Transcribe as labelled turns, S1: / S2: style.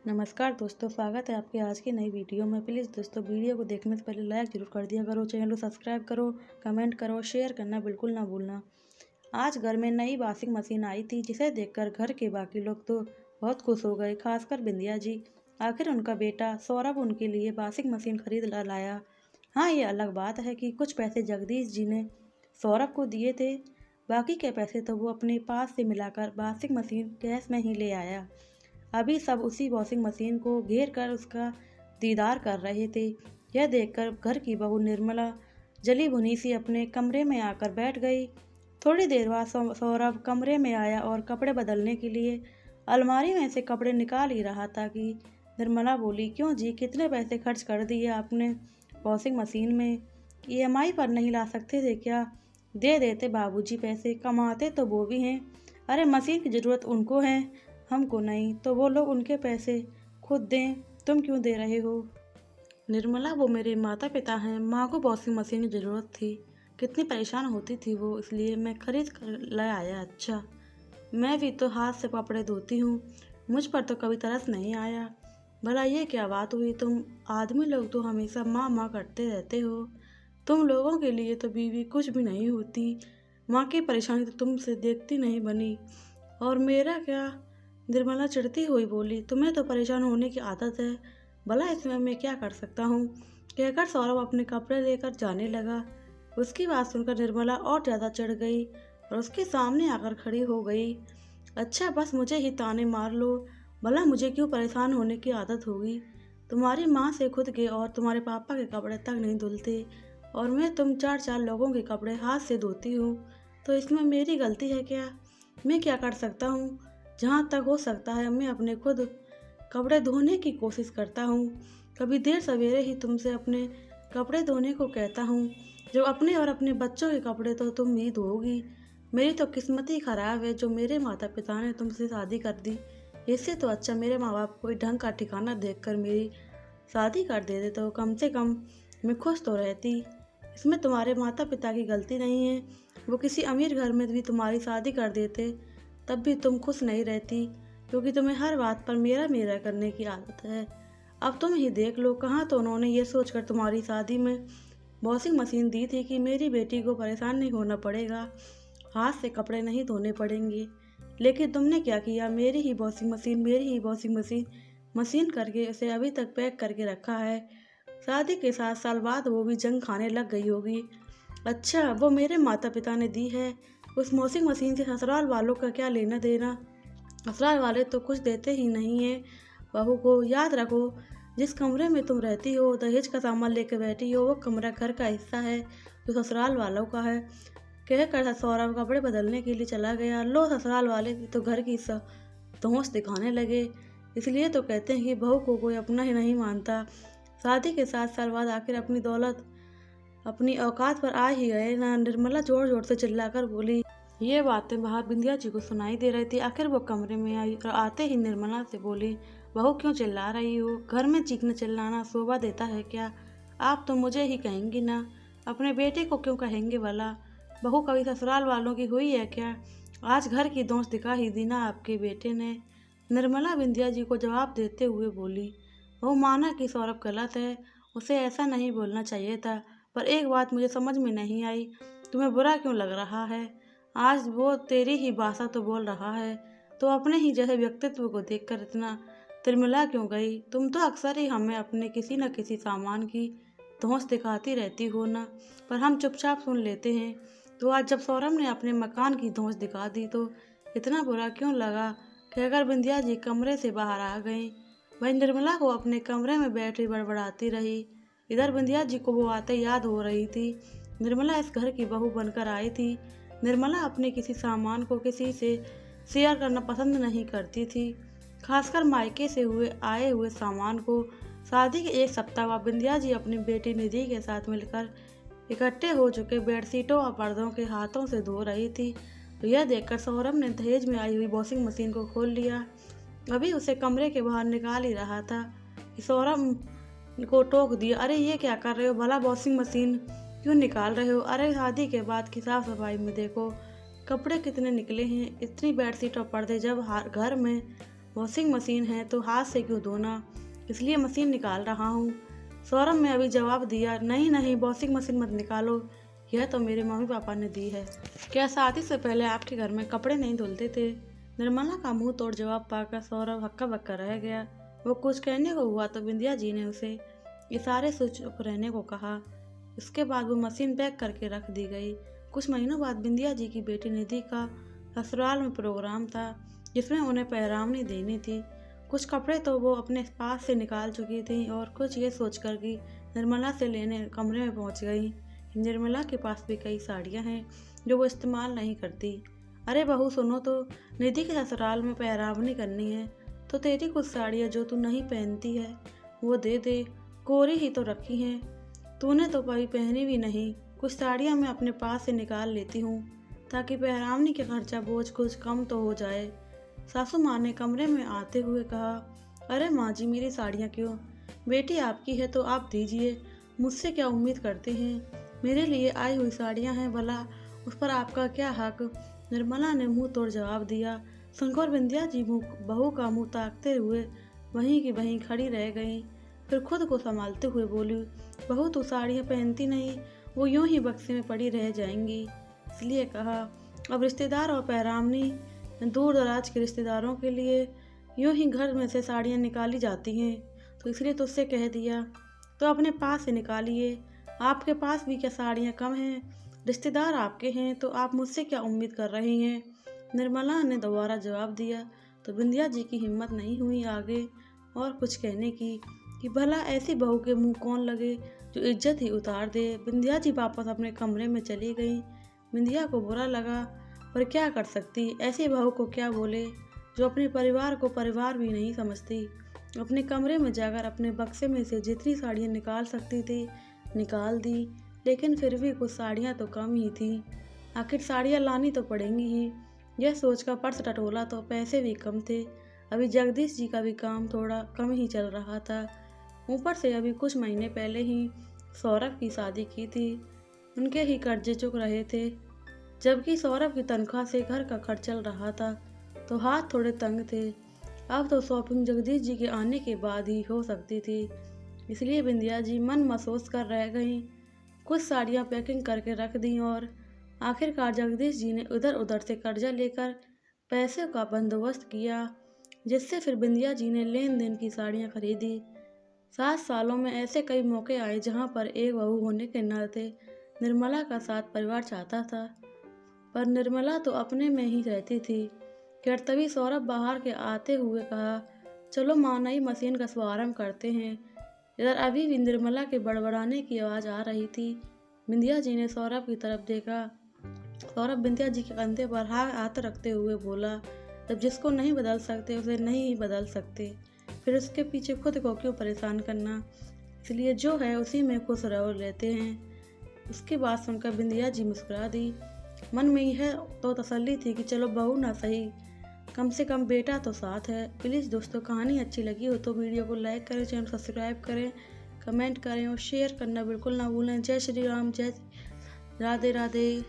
S1: नमस्कार दोस्तों, स्वागत है आपके आज की नई वीडियो में। प्लीज़ दोस्तों, वीडियो को देखने से पहले लाइक ज़रूर कर दिया करो, चैनल को सब्सक्राइब करो, कमेंट करो, शेयर करना बिल्कुल ना भूलना। आज घर में नई वॉशिंग मशीन आई थी, जिसे देखकर घर के बाकी लोग तो बहुत खुश हो गए, खासकर बिंदिया जी। आखिर उनका बेटा सौरभ उनके लिए वॉशिंग मशीन खरीद लाया। हाँ, ये अलग बात है कि कुछ पैसे जगदीश जी ने सौरभ को दिए थे, बाकी के पैसे तो वो अपने पास से मिलाकर वॉशिंग मशीन कैश में ही ले आया। अभी सब उसी वॉशिंग मशीन को घेर कर उसका दीदार कर रहे थे। यह देखकर घर की बहू निर्मला जली भुनी सी अपने कमरे में आकर बैठ गई। थोड़ी देर बाद सौरभ कमरे में आया और कपड़े बदलने के लिए अलमारी में से कपड़े निकाल ही रहा था कि निर्मला बोली, क्यों जी, कितने पैसे खर्च कर दिए आपने वॉशिंग मशीन में? ईएमआई पर नहीं ला सकते थे क्या? दे देते बाबूजी, पैसे कमाते तो वो भी हैं। अरे मशीन की ज़रूरत उनको है, हमको नहीं, तो वो लोग उनके पैसे खुद दें, तुम क्यों दे रहे हो? निर्मला, वो मेरे माता पिता हैं, माँ को वॉशिंग मशीन की ज़रूरत थी, कितनी परेशान होती थी वो, इसलिए मैं खरीद कर ले आया। अच्छा, मैं भी तो हाथ से कपड़े धोती हूँ, मुझ पर तो कभी तरस नहीं आया। भला ये क्या बात हुई? तुम आदमी लोग तो हमेशा माँ माँ करते रहते हो, तुम लोगों के लिए तो बीवी कुछ भी नहीं होती। माँ की परेशानी तो तुमसे देखती नहीं बनी, और मेरा क्या? निर्मला चिढ़ती हुई बोली, तुम्हें तो परेशान होने की आदत है, भला इसमें मैं क्या कर सकता हूँ? कहकर सौरभ अपने कपड़े लेकर जाने लगा। उसकी बात सुनकर निर्मला और ज़्यादा चिढ़ गई और उसके सामने आकर खड़ी हो गई। अच्छा, बस मुझे ही ताने मार लो, भला मुझे क्यों परेशान होने की आदत होगी? तुम्हारी माँ से खुद के और तुम्हारे पापा के कपड़े तक नहीं धुलते, और मैं तुम चार चार लोगों के कपड़े हाथ से धोती हूँ, तो इसमें मेरी गलती है क्या? मैं क्या कर सकता हूँ? जहाँ तक हो सकता है मैं अपने खुद कपड़े धोने की कोशिश करता हूँ। कभी देर सवेरे ही तुमसे अपने कपड़े धोने को कहता हूँ, जो अपने और अपने बच्चों के कपड़े तो तुम ही धोगी। मेरी तो किस्मत ही खराब है जो मेरे माता पिता ने तुमसे शादी कर दी। इससे तो अच्छा मेरे माँ बाप कोई ढंग का ठिकाना देखकर मेरी शादी कर देते तो कम से कम मैं खुश तो रहती। इसमें तुम्हारे माता पिता की गलती नहीं है, वो किसी अमीर घर में भी तुम्हारी शादी कर देते तब भी तुम खुश नहीं रहती, क्योंकि तुम्हें हर बात पर मेरा मेरा करने की आदत है। अब तुम ही देख लो, कहाँ तो उन्होंने ये सोचकर तुम्हारी शादी में वॉशिंग मशीन दी थी कि मेरी बेटी को परेशान नहीं होना पड़ेगा, हाथ से कपड़े नहीं धोने पड़ेंगे। लेकिन तुमने क्या किया? मेरी ही वॉशिंग मशीन मशीन करके उसे अभी तक पैक करके रखा है। शादी के 7 साल बाद वो भी जंग खाने लग गई होगी। अच्छा, वो मेरे माता पिता ने दी है, उस वॉशिंग मशीन से ससुराल वालों का क्या लेना देना? ससुराल वाले तो कुछ देते ही नहीं हैं। बहू को याद रखो, जिस कमरे में तुम रहती हो, दहेज का सामान लेकर बैठी हो, वो कमरा घर का हिस्सा है जो ससुराल वालों का है। कहकर सौरभ कपड़े बदलने के लिए चला गया। लो, ससुराल वाले तो घर की धौंस दिखाने लगे। इसलिए तो कहते हैं कि बहू को कोई अपना ही नहीं मानता। शादी के 7 साल बाद आखिर अपनी दौलत अपनी औकात पर आ ही गए ना। निर्मला जोर जोर से चिल्लाकर बोली। ये बातें बाहर बिंदिया जी को सुनाई दे रही थी। आखिर वो कमरे में आई और आते ही निर्मला से बोली, बहू क्यों चिल्ला रही हो? घर में चीखना चिल्लाना शोभा देता है क्या? आप तो मुझे ही कहेंगी ना, अपने बेटे को क्यों कहेंगे भला? बहू कभी ससुराल वालों की हुई है क्या? आज घर की दोस्त दिखा ही दी ना आपके बेटे ने। निर्मला बिंदिया जी को जवाब देते हुए बोली। वो माना कि सौरभ गलत है, उसे ऐसा नहीं बोलना चाहिए था, पर एक बात मुझे समझ में नहीं आई, तुम्हें बुरा क्यों लग रहा है? आज वो तेरी ही भाषा तो बोल रहा है, तो अपने ही जैसे व्यक्तित्व को देखकर इतना तिलमिला क्यों गई? तुम तो अक्सर ही हमें अपने किसी न किसी सामान की धौंस दिखाती रहती हो ना, पर हम चुपचाप सुन लेते हैं। तो आज जब सौरभ ने अपने मकान की धौंस दिखा दी तो इतना बुरा क्यों लगा? कहकर बिंदिया जी कमरे से बाहर आ गईं। वही निर्मला को अपने कमरे में बैठी बड़बड़ाती रही। इधर बिंदिया जी को वो बातें याद हो रही थी। निर्मला इस घर की बहू बनकर आई थी। निर्मला अपने किसी सामान को किसी से शेयर करना पसंद नहीं करती थी, खासकर मायके से आए हुए सामान को। शादी के 1 सप्ताह बाद बिंदिया जी अपनी बेटी निधि के साथ मिलकर इकट्ठे हो चुके बेडशीटों और पर्दों के हाथों से धो रही थी। तो यह देखकर सौरभ ने दहेज में आई हुई वॉशिंग मशीन को खोल लिया। अभी उसे कमरे के बाहर निकाल ही रहा था कि सौरभ को टोक दिया, अरे ये क्या कर रहे हो? भला वॉशिंग मशीन क्यों निकाल रहे हो? अरे शादी के बाद की साफ सफाई में देखो, कपड़े कितने निकले हैं। इतनी बेडशीट और पर्दे जब घर में वॉशिंग मशीन है तो हाथ से क्यों धोना, इसलिए मशीन निकाल रहा हूँ। सौरभ ने अभी जवाब दिया, नहीं नहीं वॉशिंग मशीन मत निकालो, यह तो मेरे मम्मी पापा ने दी है। क्या शादी से पहले आपके घर में कपड़े नहीं धुलते थे? निर्मला का मुंह तोड़ जवाब पाकर सौरभ हक्का बक्का रह गया। वो कुछ कहने को हुआ तो बिंदिया जी ने उसे इशारे से चुप रहने को कहा। इसके बाद वो मशीन पैक करके रख दी गई। कुछ महीनों बाद बिंदिया जी की बेटी निधि का ससुराल में प्रोग्राम था जिसमें उन्हें पैरावनी देनी थी। कुछ कपड़े तो वो अपने पास से निकाल चुकी थी और कुछ ये सोचकर कि निर्मला से लेने कमरे में पहुंच गई। निर्मला के पास भी कई साड़ियां हैं जो वो इस्तेमाल नहीं करती। अरे बहू सुनो तो, निधि के ससुराल में पैरावनी करनी है तो तेरी कुछ साड़ियाँ जो तू नहीं पहनती है वो दे दे, कोरी ही तो रखी हैं, तूने तो कभी पहनी भी नहीं। कुछ साड़ियाँ मैं अपने पास से निकाल लेती हूँ ताकि पैरावनी का खर्चा बोझ कुछ कम तो हो जाए। सासू माँ ने कमरे में आते हुए कहा, अरे माँ जी मेरी साड़ियाँ क्यों? बेटी आपकी है तो आप दीजिए, मुझसे क्या उम्मीद करते हैं? मेरे लिए आई हुई साड़ियाँ हैं, भला उस पर आपका क्या हक? निर्मला ने मुंह तोड़ जवाब दिया। सुनकर बिंदिया जी बहू का मुंह ताकते हुए वहीं की वहीं खड़ी रह गईं। फिर खुद को संभालते हुए बोली, बहू तू साड़ियाँ पहनती नहीं, वो यूं ही बक्से में पड़ी रह जाएंगी। इसलिए कहा, अब रिश्तेदार और पैरावनी दूर दराज के रिश्तेदारों के लिए यूं ही घर में से साड़ियाँ निकाली जाती हैं, तो इसलिए तुझसे कह दिया तो अपने पास से निकालिए। आपके पास भी क्या साड़ियाँ कम हैं? रिश्तेदार आपके हैं तो आप मुझसे क्या उम्मीद कर रही हैं? निर्मला ने दोबारा जवाब दिया तो बिंदिया जी की हिम्मत नहीं हुई आगे और कुछ कहने की कि भला ऐसी बहू के मुंह कौन लगे जो इज्जत ही उतार दे। बिंदिया जी वापस अपने कमरे में चली गई। बिंदिया को बुरा लगा, पर क्या कर सकती, ऐसी बहू को क्या बोले जो अपने परिवार को परिवार भी नहीं समझती। अपने कमरे में जाकर अपने बक्से में से जितनी साड़ियाँ निकाल सकती थी निकाल दी, लेकिन फिर भी कुछ साड़ियाँ तो कम ही थी। आखिर साड़ियाँ लानी तो पड़ेंगी ही। यह सोचकर पर्स टटोला तो पैसे भी कम थे। अभी जगदीश जी का भी काम थोड़ा कम ही चल रहा था। ऊपर से अभी कुछ महीने पहले ही सौरभ की शादी की थी। उनके ही कर्जे चुक रहे थे, जबकि सौरभ की तनख्वाह से घर का खर्च चल रहा था, तो हाथ थोड़े तंग थे। अब तो शॉपिंग जगदीश जी के आने के बाद ही हो सकती थी। इसलिए बिंदिया जी मन महसूस कर रह गईं। कुछ साड़ियाँ पैकिंग करके रख दी और आखिरकार जगदीश जी ने इधर उधर से कर्जा लेकर पैसे का बंदोबस्त किया, जिससे फिर बिंदिया जी ने लेन देन की साड़ियाँ खरीदी। 7 सालों में ऐसे कई मौके आए जहाँ पर एक बहू होने के नाते निर्मला का साथ परिवार चाहता था, पर निर्मला तो अपने में ही रहती थी। खैर तभी सौरभ बाहर के आते हुए कहा, चलो माँ नई मशीन का शुभारंभ करते हैं। इधर अभी भी निर्मला के बड़बड़ाने की आवाज़ आ रही थी। बिंदिया जी ने सौरभ की तरफ देखा। सौरभ बिंदिया जी के कंधे पर हाथ रखते हुए बोला, जब जिसको नहीं बदल सकते उसे नहीं ही बदल सकते, फिर उसके पीछे खुद को क्यों परेशान करना, इसलिए जो है उसी में खुश रहो लेते हैं। उसकी बात सुनकर बिंदिया जी मुस्कुरा दी। मन में यह तो तसल्ली थी कि चलो बहू ना सही, कम से कम बेटा तो साथ है। प्लीज़ दोस्तों कहानी अच्छी लगी हो तो वीडियो को लाइक करें, चैनल सब्सक्राइब करें, कमेंट करें और शेयर करना बिल्कुल ना भूलें। जय श्री राम, जय राधे राधे।